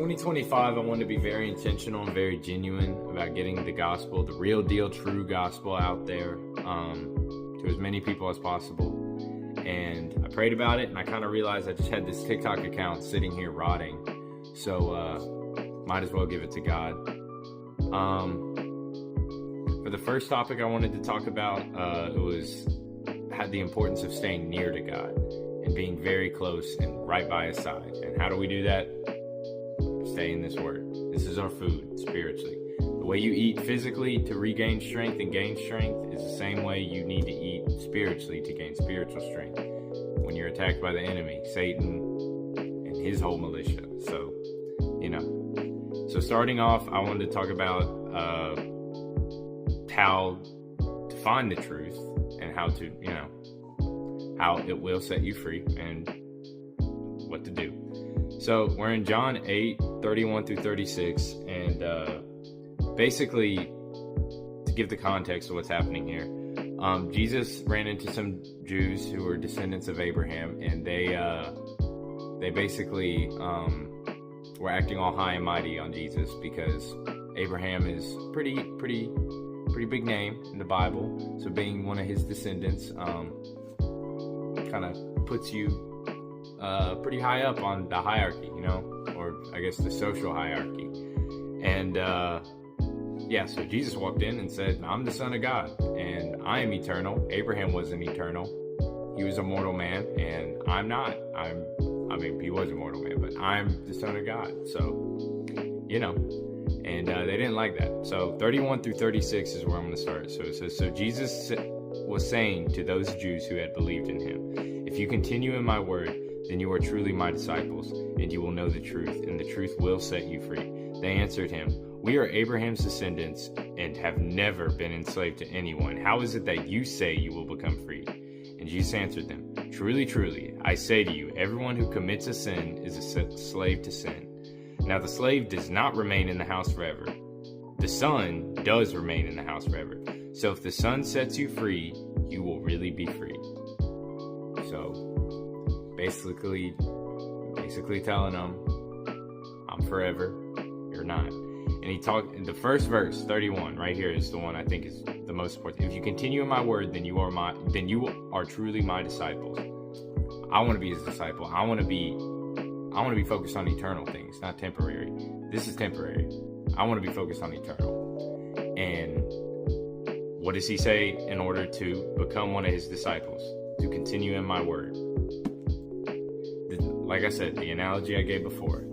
2025, I want to be very intentional and very genuine about getting the gospel, the real deal, true gospel out there to as many people as possible. And I prayed about it, and I kind of realized I just had this TikTok account sitting here rotting. So might as well give it to God. For the first topic I wanted to talk about, had the importance of staying near to God and being very close and right by His side. And how do we do that? Stay in this Word. This is our food spiritually. The way you eat physically to regain strength and gain strength is the same way you need to eat spiritually to gain spiritual strength. When you're attacked by the enemy, Satan and his whole militia. So, So starting off, I wanted to talk about how to find the truth and how to, how it will set you free and what to do. So we're in John 8:31-36, and basically, to give the context of what's happening here, Jesus ran into some Jews who were descendants of Abraham, and they basically were acting all high and mighty on Jesus because Abraham is pretty big name in the Bible. So being one of his descendants kind of puts you pretty high up on the hierarchy, or I guess the social hierarchy. And so Jesus walked in and said, I'm the Son of God, and I am eternal. Abraham wasn't eternal. He was a mortal man, and I'm not. He was a mortal man, but I'm the Son of God. So, and they didn't like that. So 31-36 is where I'm going to start. So it says, so Jesus was saying to those Jews who had believed in him, if you continue in my word, then you are truly my disciples, and you will know the truth, and the truth will set you free. They answered him, we are Abraham's descendants and have never been enslaved to anyone. How is it that you say you will become free? And Jesus answered them, truly, truly, I say to you, everyone who commits a sin is a slave to sin. Now the slave does not remain in the house forever. The Son does remain in the house forever. So if the Son sets you free, you will really be free. So basically telling them, I'm forever, you're not. And he talked in the first verse, 31, right here is the one I think is the most important. If you continue in my word, then you are truly my disciples. I want to be his disciple. I want to be focused on eternal things, not temporary. This is temporary. I want to be focused on eternal. And what does he say in order to become one of his disciples? To continue in my word. Like I said, the analogy I gave before.